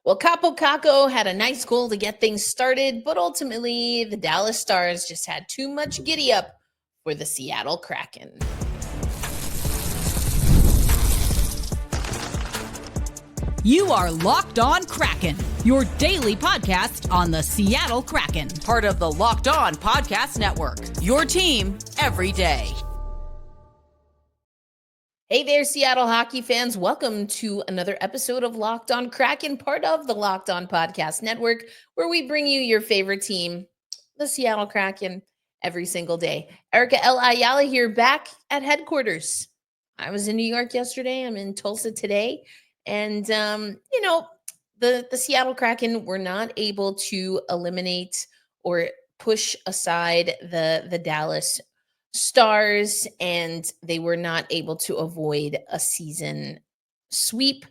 Well, Kaapo Kakko had a nice goal to get things started, but ultimately the Dallas Stars just had too much giddy up for the Seattle Kraken. You are Locked On Kraken, your daily podcast on the Seattle Kraken, part of the Locked On Podcast Network, your team every day. Hey there, Seattle hockey fans. Welcome to another episode of Locked On Kraken, part of the Locked On Podcast Network, where we bring you your favorite team, the Seattle Kraken, every single day. Erica L. Ayala here, back at headquarters. I was in New York yesterday. I'm in Tulsa today. And, the Seattle Kraken were not able to eliminate or push aside the Dallas Stars, and they were not able to avoid a season sweep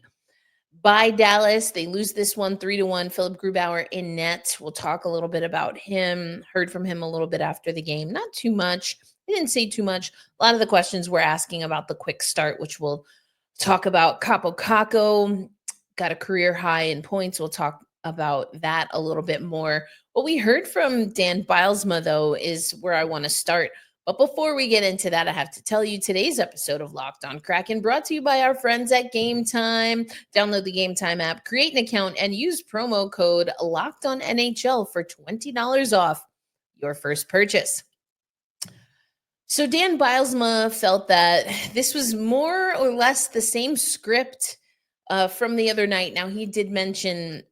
by Dallas. They lose this one 3-1. Philip Grubauer in net. We'll talk a little bit about him. Heard from him a little bit after the game. Not too much. He didn't say too much. A lot of the questions we're asking about the quick start, which we'll talk about. Kaapo Kakko got a career high in points. We'll talk about that a little bit more. What we heard from Dan Bylsma, though, is where I want to start. But before we get into that, I have to tell you today's episode of Locked On Kraken brought to you by our friends at Game Time. Download the Game Time app, create an account, and use promo code LOCKEDONNHL for $20 off your first purchase. So Dan Bylsma felt that this was more or less the same script from the other night. Now, he did mention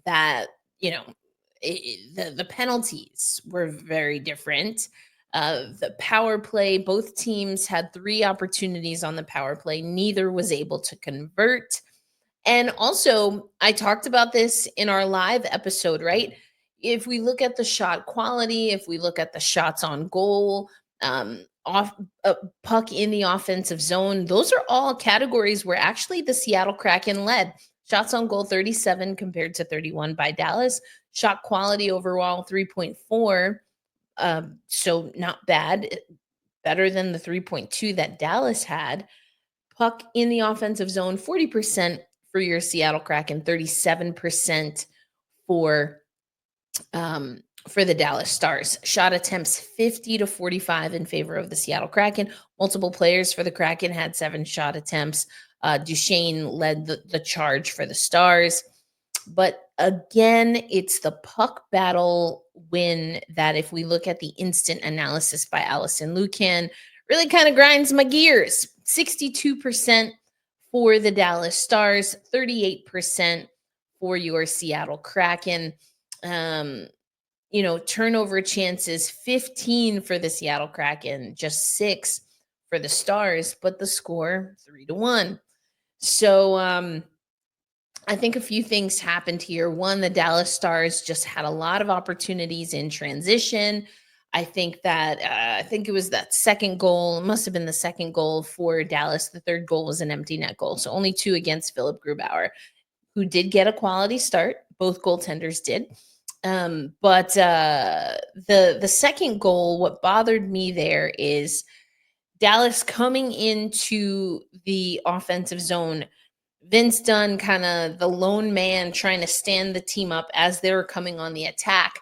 that, the penalties were very different. The power play, both teams had 3 opportunities on the power play. Neither was able to convert. And also, I talked about this in our live episode, right? If we look at the shot quality, if we look at the shots on goal, off puck in the offensive zone, those are all categories where actually the Seattle Kraken led. Shots on goal 37 compared to 31 by Dallas. Shot quality overall 3.4. So not bad, better than the 3.2 that Dallas had. Puck in the offensive zone, 40% for your Seattle Kraken, 37% for the Dallas Stars. Shot attempts 50-45 in favor of the Seattle Kraken. Multiple players for the Kraken had 7 shot attempts. Duchesne led the charge for the Stars. But again, it's the puck battle win that, if we look at the instant analysis by Allison Lucan, really kind of grinds my gears. 62% for the Dallas Stars, 38% for your Seattle Kraken. Turnover chances, 15 for the Seattle Kraken, just 6 for the Stars, but the score 3-1. So I think a few things happened here. One, the Dallas Stars just had a lot of opportunities in transition. I think it was that second goal. It must have been the second goal for Dallas. The third goal was an empty net goal. So only 2 against Philip Grubauer, who did get a quality start. Both goaltenders did. But the second goal, what bothered me there is Dallas coming into the offensive zone. Vince Dunn, kind of the lone man, trying to stand the team up as they were coming on the attack.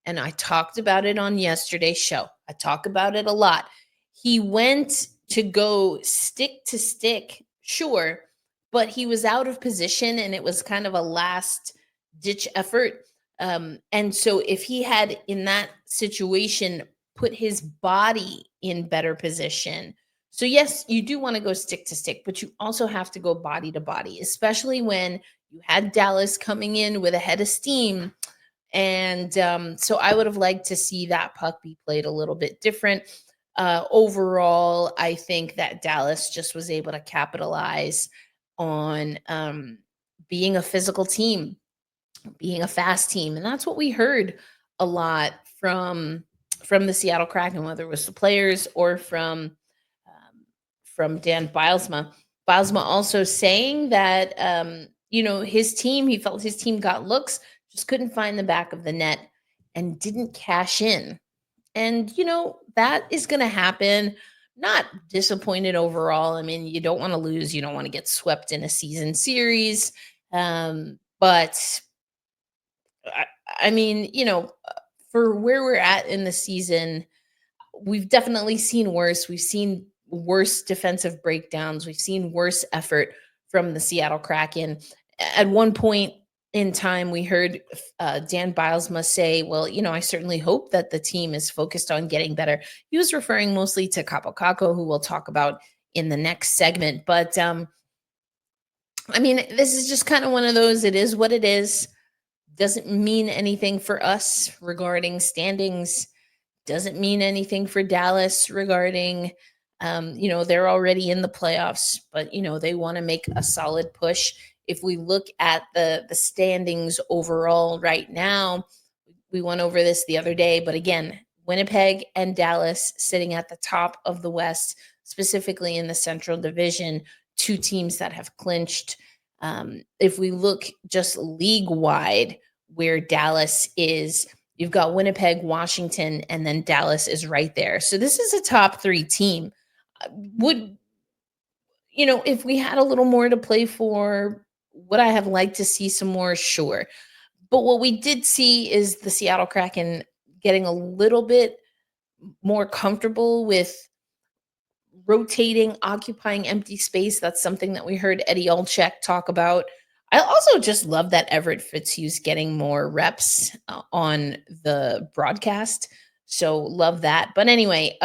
And I talked about it on yesterday's show. I talk about it a lot. He went to go stick to stick, sure, but he was out of position, and it was kind of a last ditch effort. And so if he had, in that situation, put his body in better position. So yes, you do want to go stick to stick, but you also have to go body to body, especially when you had Dallas coming in with a head of steam. And so I would have liked to see that puck be played a little bit different. Overall, I think that Dallas just was able to capitalize on being a physical team, being a fast team. And that's what we heard a lot from the Seattle Kraken, whether it was the players or from Dan Bylsma. Bylsma also saying that, his team, he felt his team got looks, just couldn't find the back of the net and didn't cash in. And, that is going to happen. Not disappointed overall. I mean, you don't want to lose. You don't want to get swept in a season series. But I, I mean, for where we're at in the season, we've definitely seen worse. We've seen worse defensive breakdowns. We've seen worse effort from the Seattle Kraken. At one point in time, we heard Dan Bylsma say, well, I certainly hope that the team is focused on getting better. He was referring mostly to Kaapo Kakko, who we'll talk about in the next segment. But I mean, this is just kind of one of those, it is what it is. Doesn't mean anything for us regarding standings, doesn't mean anything for Dallas regarding, they're already in the playoffs, but they want to make a solid push. If we look at the standings overall right now, we went over this the other day, but again, Winnipeg and Dallas sitting at the top of the West, specifically in the Central Division, two teams that have clinched. If we look just league wide, where Dallas is, you've got Winnipeg, Washington, and then Dallas is right there. So this is a top three team. Would, if we had a little more to play for, would I have liked to see some more? Sure. But what we did see is the Seattle Kraken getting a little bit more comfortable with rotating, occupying empty space. That's something that we heard Eddie Olczyk talk about. I also just love that Everett Fitzhugh's getting more reps on the broadcast. So love that. But anyway,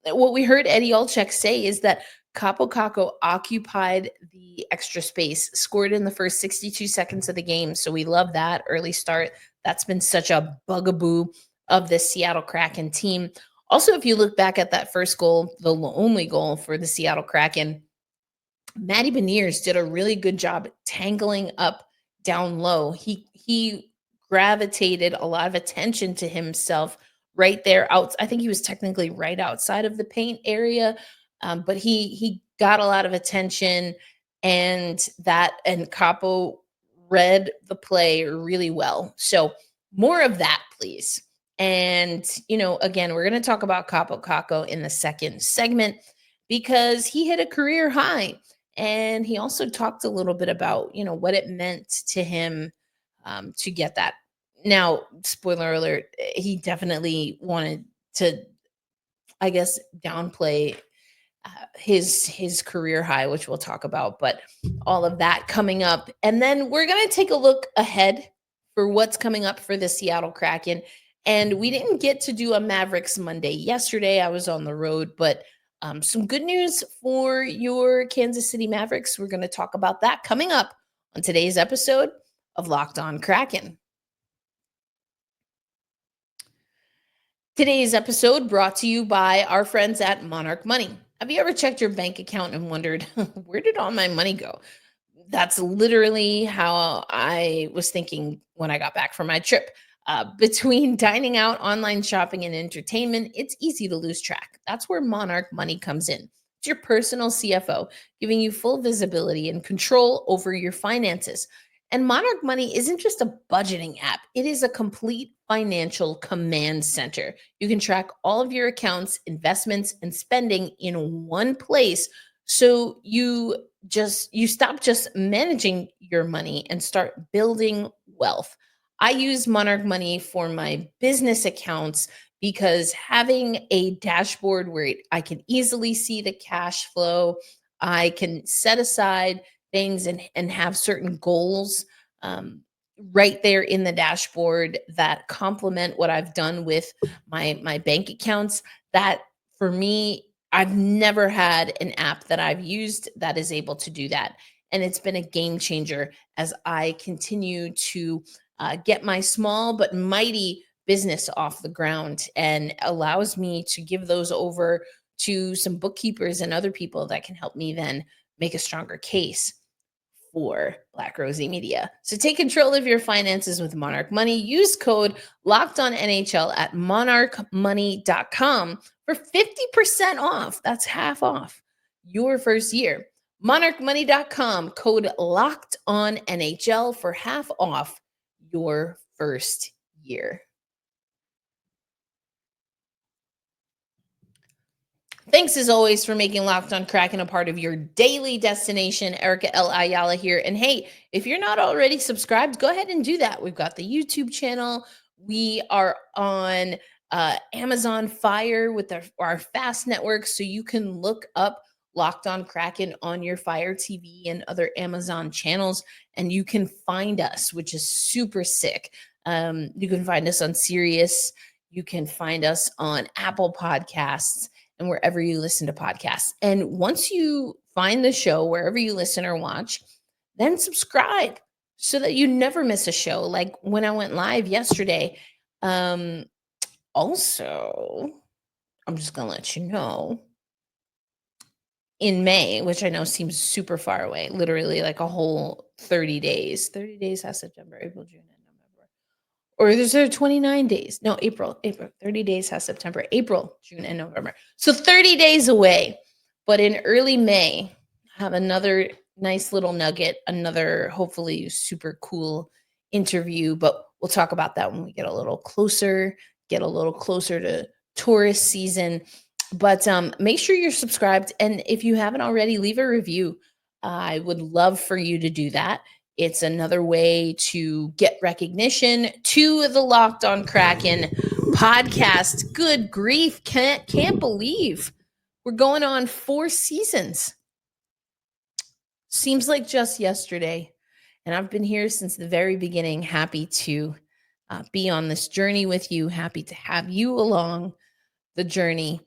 what we heard Eddie Olczyk say is that Kaapo Kakko occupied the extra space, scored in the first 62 seconds of the game. So we love that early start. That's been such a bugaboo of the Seattle Kraken team. Also, if you look back at that first goal, the only goal for the Seattle Kraken, Matty Beniers did a really good job tangling up down low. He gravitated a lot of attention to himself right there out. I think he was technically right outside of the paint area, but he got a lot of attention, and Kaapo read the play really well. So more of that, please. And again, we're going to talk about Kaapo Kakko in the second segment because he hit a career high. And he also talked a little bit about, what it meant to him to get that. Now, spoiler alert, he definitely wanted to, I guess, downplay his career high, which we'll talk about, but all of that coming up. And then we're going to take a look ahead for what's coming up for the Seattle Kraken. And we didn't get to do a Mavericks Monday yesterday. I was on the road, but some good news for your Kansas City Mavericks. We're going to talk about that coming up on today's episode of Locked On Kraken. Today's episode brought to you by our friends at Monarch Money. Have you ever checked your bank account and wondered, where did all my money go? That's literally how I was thinking when I got back from my trip. Between dining out, online shopping, and entertainment, it's easy to lose track. That's where Monarch Money comes in. It's your personal CFO, giving you full visibility and control over your finances. And Monarch Money isn't just a budgeting app. It is a complete financial command center. You can track all of your accounts, investments, and spending in one place. So you stop just managing your money and start building wealth. I use Monarch Money for my business accounts because having a dashboard where I can easily see the cash flow, I can set aside things and have certain goals right there in the dashboard that complement what I've done with my bank accounts. That for me, I've never had an app that I've used that is able to do that. And it's been a game changer as I continue to get my small but mighty business off the ground, and allows me to give those over to some bookkeepers and other people that can help me then make a stronger case for Black Rosie Media. So take control of your finances with Monarch Money. Use code LOCKEDONNHL at monarchmoney.com for 50% off. That's half off your first year. monarchmoney.com, code LOCKEDONNHL for half off your first year. Thanks as always for making Locked on Kraken a part of your daily destination. Erica L. Ayala here. And hey, if you're not already subscribed, go ahead and do that. We've got the YouTube channel. We are on Amazon Fire with our Fast network. So you can look up Locked on Kraken on your Fire TV and other Amazon channels, and you can find us, which is super sick. You can find us on Sirius. You can find us on Apple Podcasts and wherever you listen to podcasts. And once you find the show, wherever you listen or watch, then subscribe so that you never miss a show. Like when I went live yesterday. Also, I'm just going to let you know, in May, which I know seems super far away, literally like a whole 30 days. 30 days has September, April, June, and November. Or there's 29 days. No, April. 30 days has September, April, June, and November. So 30 days away. But in early May, I have another nice little nugget, another hopefully super cool interview. But we'll talk about that when we get a little closer to tourist season. But make sure you're subscribed. And if you haven't already, leave a review. I would love for you to do that. It's another way to get recognition to the Locked on Kraken podcast. Good grief. Can't believe we're going on 4 seasons. Seems like just yesterday. And I've been here since the very beginning. Happy to be on this journey with you. Happy to have you along the journey.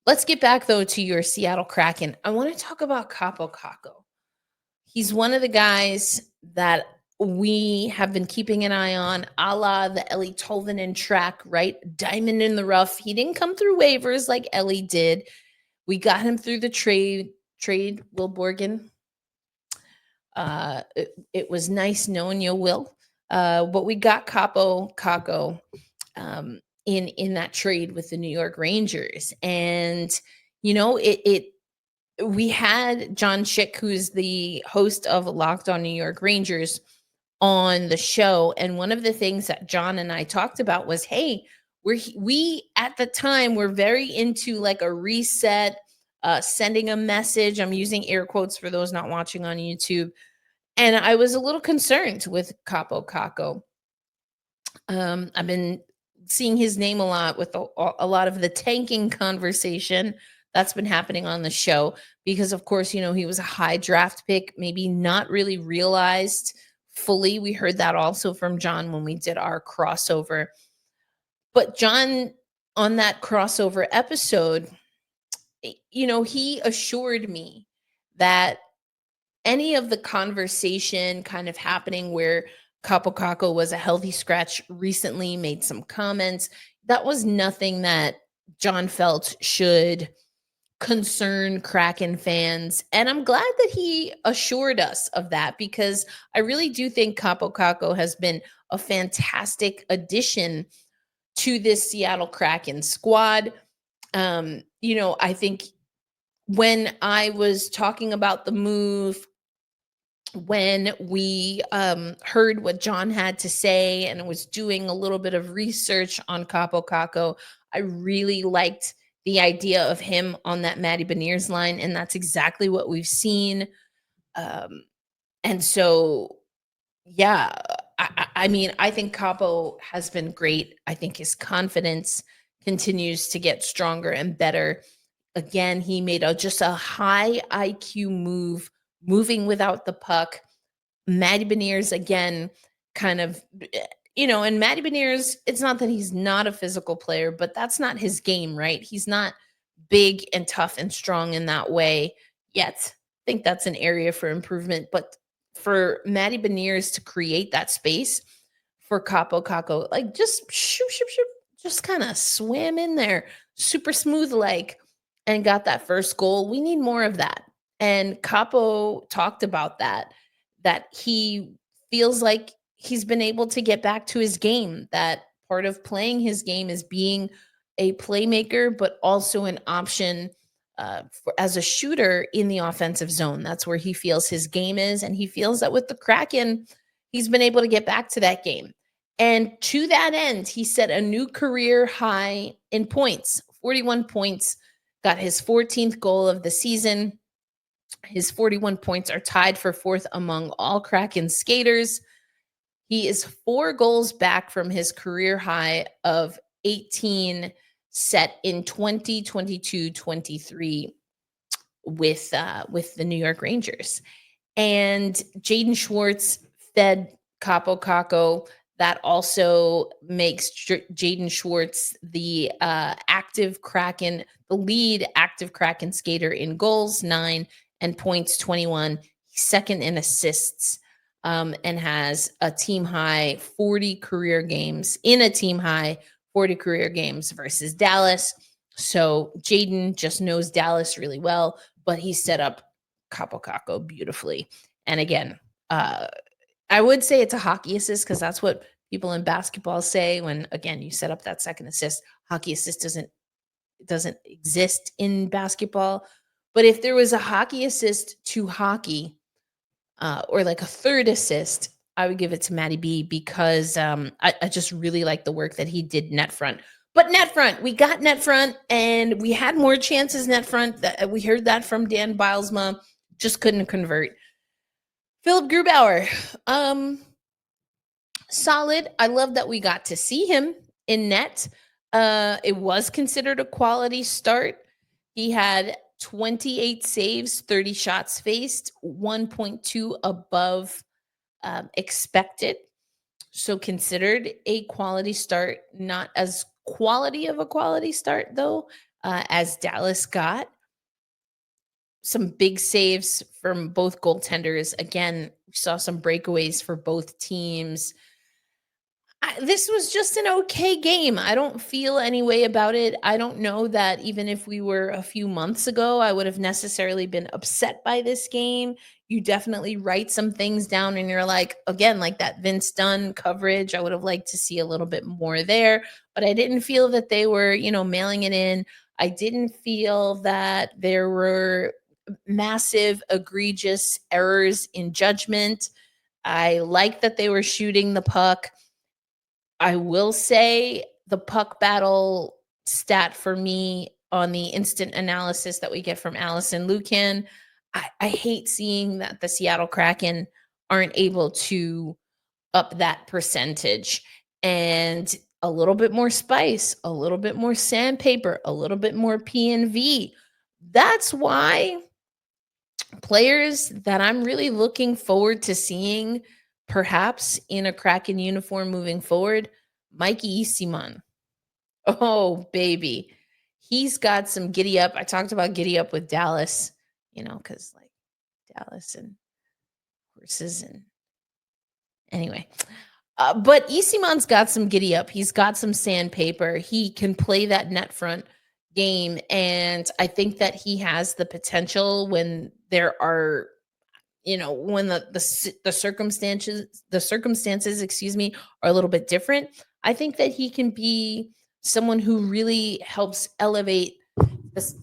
Let's get back, though, to your Seattle Kraken. I want to talk about Kaapo Kakko. He's one of the guys that we have been keeping an eye on, a la the Ellie Tolvanen track, right? Diamond in the rough. He didn't come through waivers like Ellie did. We got him through the trade, Will Borgen. It was nice knowing you, Will. But we got Kaapo Kakko in that trade with the New York Rangers. And, you know, we had John Schick, who's the host of Locked on New York Rangers, on the show. And one of the things that John and I talked about was, hey, we at the time were very into like a reset, sending a message. I'm using air quotes for those not watching on YouTube. And I was a little concerned with Kaapo Kakko. I've been seeing his name a lot with a lot of the tanking conversation that's been happening on the show because, of course, you know, he was a high draft pick, maybe not really realized fully. We heard that also from John when we did our crossover. But John, on that crossover episode, you know, he assured me that any of the conversation kind of happening where Kaapo Kakko was a healthy scratch recently, made some comments, that was nothing that John felt should concern Kraken fans. And I'm glad that he assured us of that because I really do think Kaapo Kakko has been a fantastic addition to this Seattle Kraken squad. You know, I think when I was talking about the move, when we heard what John had to say and was doing a little bit of research on Kaapo Kakko, I really liked the idea of him on that Matty Beniers line, and that's exactly what we've seen. And so, yeah, I mean, I think Kaapo has been great. I think his confidence continues to get stronger and better. Again, he made just a high IQ move, moving without the puck. Matty Beniers, again, kind of, you know, and Matty Beniers, it's not that he's not a physical player, but that's not his game, right? He's not big and tough and strong in that way yet. I think that's an area for improvement. But for Matty Beniers to create that space for Kaapo Kakko, like just shoot, just kind of swam in there, super smooth like, and got that first goal. We need more of that. And Kaapo talked about that he feels like he's been able to get back to his game, that part of playing his game is being a playmaker, but also an option as a shooter in the offensive zone. That's where he feels his game is. And he feels that with the Kraken, he's been able to get back to that game. And to that end, he set a new career high in points, 41 points, got his 14th goal of the season. His 41 points are tied for fourth among all Kraken skaters. He is 4 goals back from his career high of 18 set in 2022-23 with the New York Rangers. And Jaden Schwartz fed Kaapo Kakko. That also makes Jaden Schwartz the active Kraken, the lead active Kraken skater in goals, 9, and points, 21. He's second in assists, and has a team high 40 career games versus Dallas. So Jaden just knows Dallas really well, but he set up Kaapo Kakko beautifully. And again, I would say it's a hockey assist because that's what people in basketball say when, again, you set up that second assist. Hockey assist doesn't exist in basketball. But if there was a hockey assist to hockey, or like a third assist, I would give it to Matty B because I just really like the work that he did net front. But net front, we got net front, and we had more chances net front. We heard that from Dan Bylsma, just couldn't convert. Philip Grubauer, solid. I love that we got to see him in net. It was considered a quality start. He had 28 saves, 30 shots faced, 1.2 above expected. So considered a quality start, not as quality of a quality start though, as Dallas got. Some big saves from both goaltenders. Again, we saw some breakaways for both teams. This was just an okay game. I don't feel any way about it. I don't know that even if we were a few months ago, I would have necessarily been upset by this game. You definitely write some things down and you're like, again, like that Vince Dunn coverage, I would have liked to see a little bit more there, but I didn't feel that they were, mailing it in. I didn't feel that there were massive, egregious errors in judgment. I like that they were shooting the puck. I will say the puck battle stat for me on the instant analysis that we get from Allison Lucan, I hate seeing that the Seattle Kraken aren't able to up that percentage. And a little bit more spice, a little bit more sandpaper, a little bit more P&V. That's why players that I'm really looking forward to seeing perhaps in a Kraken uniform moving forward, Mikey Eastman. Oh, baby. He's got some giddy up. I talked about giddy up with Dallas, because like Dallas and horses and anyway. But Eastman's got some giddy up. He's got some sandpaper. He can play that net front game. And I think that he has the potential when there are when the circumstances, are a little bit different. I think that he can be someone who really helps elevate this,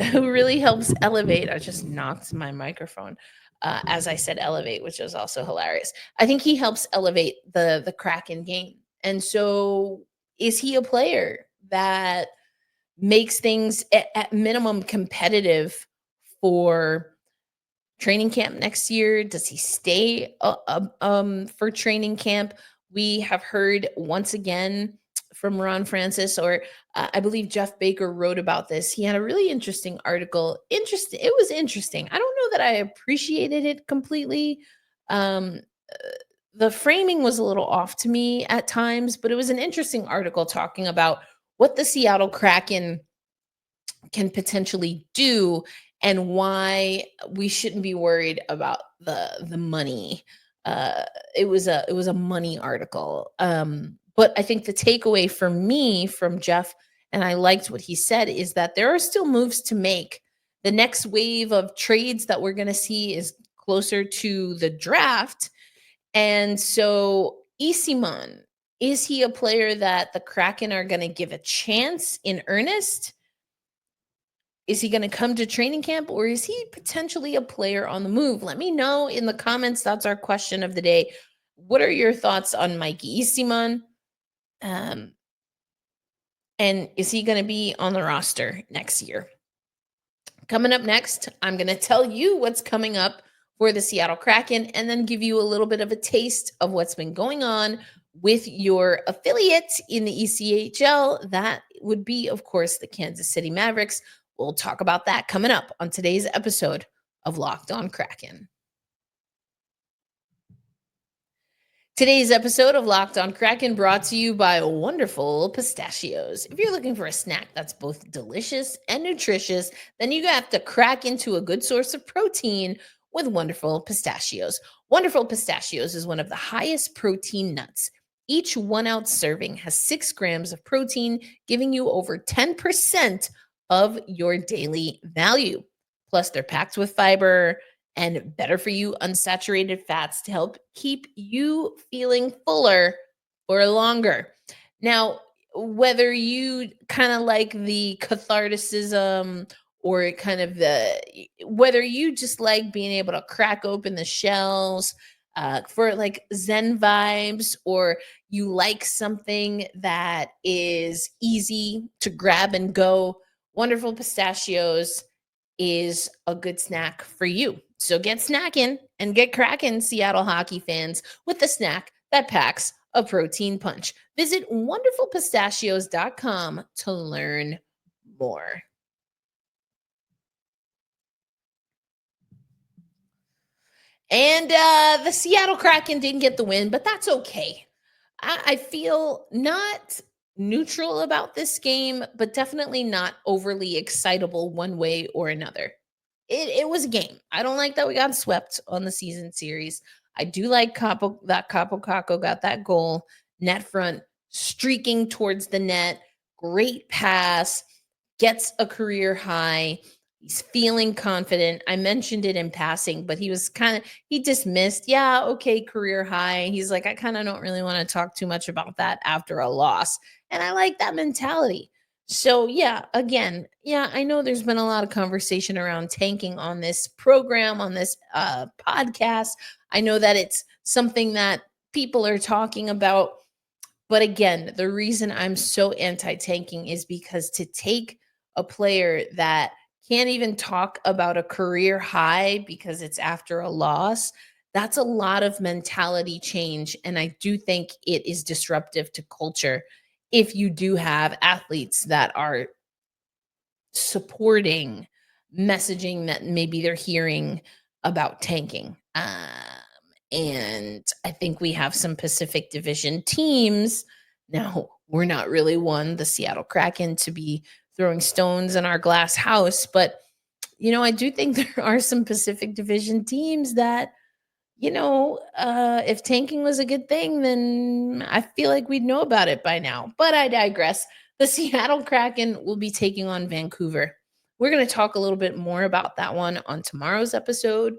I just knocked my microphone as I said elevate, which is also hilarious. I think he helps elevate the Kraken game. And so is he a player that makes things at minimum competitive for training camp next year? Does he stay for training camp? We have heard once again from Ron Francis, or I believe Jeff Baker wrote about this. He had a really interesting article. It was interesting. I don't know that I appreciated it completely. The framing was a little off to me at times, but it was an interesting article talking about what the Seattle Kraken can potentially do and why we shouldn't be worried about the money. It was a money article. But I think the takeaway for me from Jeff, and I liked what he said, is that there are still moves to make. The next wave of trades that we're going to see is closer to the draft. And so Eastman, is he a player that the Kraken are going to give a chance in earnest? Is he going to come to training camp, or is he potentially a player on the move? Let me know in the comments. That's our question of the day. What are your thoughts on Mikey Eastman? And is he going to be on the roster next year? Coming up next, I'm going to tell you what's coming up for the Seattle Kraken and then give you a little bit of a taste of what's been going on with your affiliate in the ECHL. That would be, of course, the Kansas City Mavericks. We'll talk about that coming up on today's episode of Locked On Kraken. Today's episode of Locked On Kraken brought to you by Wonderful Pistachios. If you're looking for a snack that's both delicious and nutritious, then you have to crack into a good source of protein with Wonderful Pistachios. Wonderful Pistachios is one of the highest protein nuts. Each 1 ounce serving has 6 grams of protein, giving you over 10% of your daily value. Plus, they're packed with fiber and better for you unsaturated fats to help keep you feeling fuller for longer. Now, whether you kind of like the catharticism or kind of whether you just like being able to crack open the shells for like Zen vibes, or you like something that is easy to grab and go, Wonderful Pistachios is a good snack for you. So get snacking and get cracking, Seattle hockey fans, with the snack that packs a protein punch. Visit wonderfulpistachios.com to learn more. And the Seattle Kraken didn't get the win, but that's okay. I feel not neutral about this game, but definitely not overly excitable one way or another. It was a game. I don't like that we got swept on the season series. I do like Kaapo Kakko got that goal, net front, streaking towards the net, great pass, gets a career high. He's feeling confident. I mentioned it in passing, but he dismissed, yeah, okay, career high. He's like, I kind of don't really want to talk too much about that after a loss. And I like that mentality. So, yeah, again, yeah, I know there's been a lot of conversation around tanking on this program, on this podcast. I know that it's something that people are talking about. But again, the reason I'm so anti tanking is because to take a player that can't even talk about a career high because it's after a loss, that's a lot of mentality change. And I do think it is disruptive to culture if you do have athletes that are supporting messaging that maybe they're hearing about tanking. And I think we have some Pacific Division teams. Now, we're not really one, the Seattle Kraken, to be throwing stones in our glass house. But, I do think there are some Pacific Division teams that, if tanking was a good thing, then I feel like we'd know about it by now. But I digress. The Seattle Kraken will be taking on Vancouver. We're going to talk a little bit more about that one on tomorrow's episode.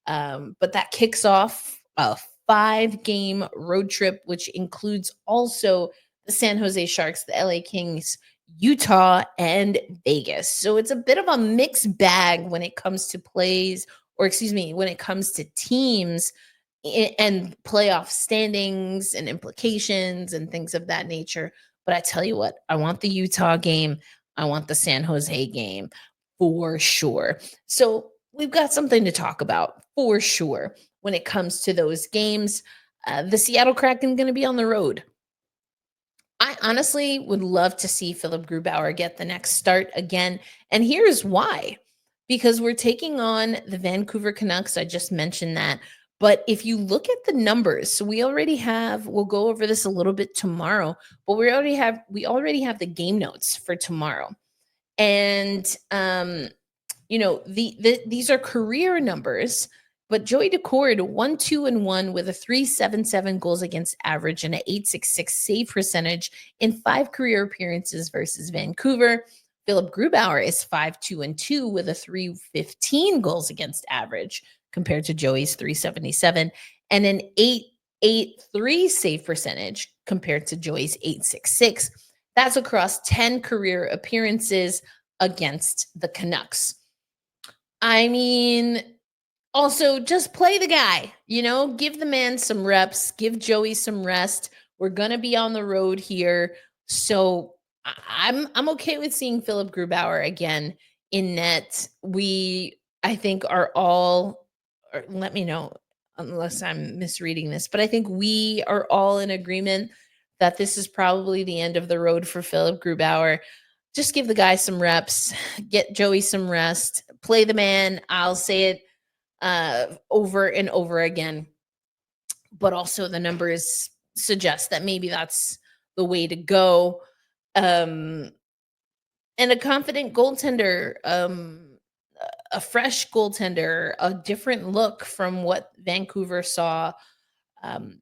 But that kicks off a 5-game road trip, which includes also the San Jose Sharks, the LA Kings, Utah, and Vegas. So it's a bit of a mixed bag when it comes to when it comes to teams and playoff standings and implications and things of that nature. But I tell you what, I want the Utah game. I want the San Jose game for sure. So we've got something to talk about for sure when it comes to those games. The Seattle Kraken going to be on the road. I honestly would love to see Philip Grubauer get the next start again. And here's why. Because we're taking on the Vancouver Canucks. I just mentioned that. But if you look at the numbers, so we'll go over this a little bit tomorrow, but we already have the game notes for tomorrow. And these are career numbers, but Joey Daccord 1-2-1 with a 3.77 goals against average and an 8.66 save percentage in 5 career appearances versus Vancouver. Philip Grubauer is 5-2-2 with a 3.15 goals against average compared to Joey's 3.77 and an 8.83 save percentage compared to Joey's 8.66. That's across 10 career appearances against the Canucks. I mean, also just play the guy, give the man some reps, give Joey some rest. We're going to be on the road here. So I'm okay with seeing Philip Grubauer again in net. I think are all, or let me know unless I'm misreading this, but I think we are all in agreement that this is probably the end of the road for Philip Grubauer. Just give the guy some reps, get Joey some rest, play the man. I'll say it over and over again. But also the numbers suggest that maybe that's the way to go. Um, and a confident goaltender, a fresh goaltender, a different look from what Vancouver saw, um,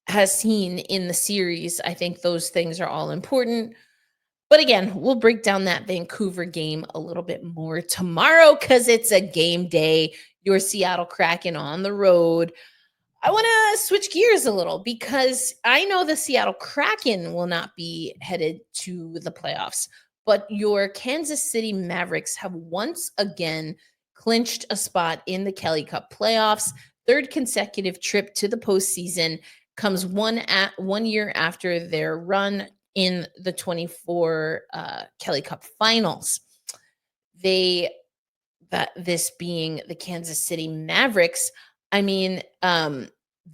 has seen in the series. I think those things are all important. But again, we'll break down that Vancouver game a little bit more tomorrow because it's a game day. Your Seattle Kraken on the road. I want to switch gears a little because I know the Seattle Kraken will not be headed to the playoffs, but your Kansas City Mavericks have once again clinched a spot in the Kelly Cup playoffs. Third consecutive trip to the postseason comes 1 year after their run in the 24 Kelly Cup finals. This being the Kansas City Mavericks, I mean,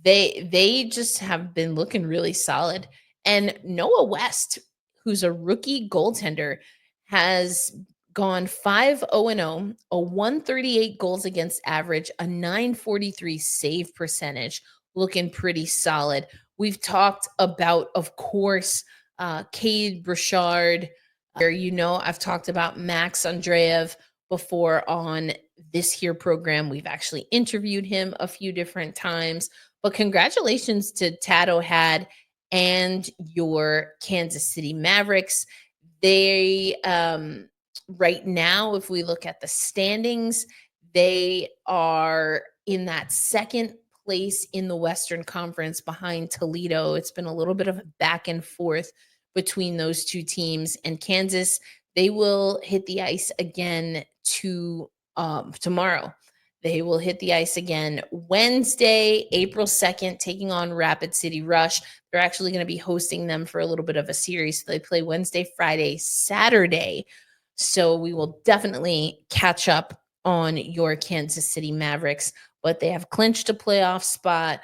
they just have been looking really solid. And Noah West, who's a rookie goaltender, has gone 5-0-0, a 138 goals against average, a 943 save percentage, looking pretty solid. We've talked about, of course, Cade Bouchard. I've talked about Max Andreev before on this here program. We've actually interviewed him a few different times. But congratulations to Tato Had and your Kansas City Mavericks. They right now, if we look at the standings, they are in that second place in the Western Conference behind Toledo. It's been a little bit of a back and forth between those two teams. And Kansas, they will hit the ice again tomorrow. They will hit the ice again Wednesday, April 2nd, taking on Rapid City Rush. They're actually going to be hosting them for a little bit of a series. So they play Wednesday, Friday, Saturday. So we will definitely catch up on your Kansas City Mavericks, but they have clinched a playoff spot,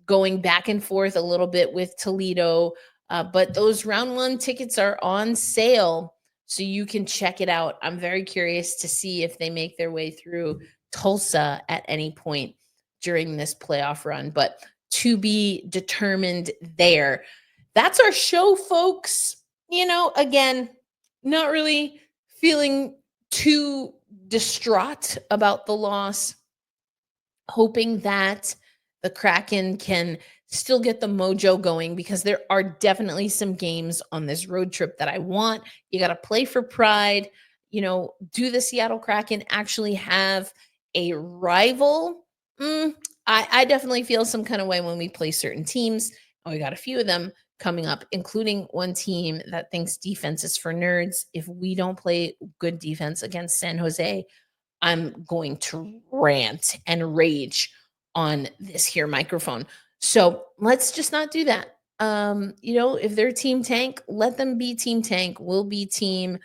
going back and forth a little bit with Toledo. But those round one tickets are on sale, so you can check it out. I'm very curious to see if they make their way through Tulsa at any point during this playoff run, but to be determined there. That's our show, folks. Again, not really feeling too distraught about the loss, hoping that the Kraken can still get the mojo going because there are definitely some games on this road trip that I want. You got to play for pride. Do the Seattle Kraken actually have a rival? I definitely feel some kind of way when we play certain teams. And we got a few of them coming up, including one team that thinks defense is for nerds. If we don't play good defense against San Jose, I'm going to rant and rage on this here microphone. So let's just not do that. If they're team tank, let them be team tank. We'll be team.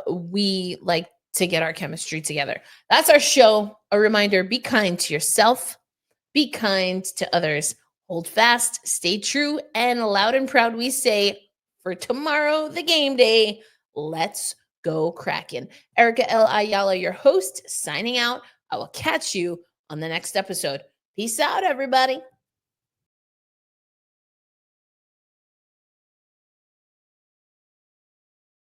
We like to get our chemistry together. That's our show. A reminder, be kind to yourself, be kind to others, hold fast, stay true, and loud and proud we say, for tomorrow, the game day, let's go Kraken. Erica L. Ayala, your host, signing out. I will catch you on the next episode. Peace out, everybody.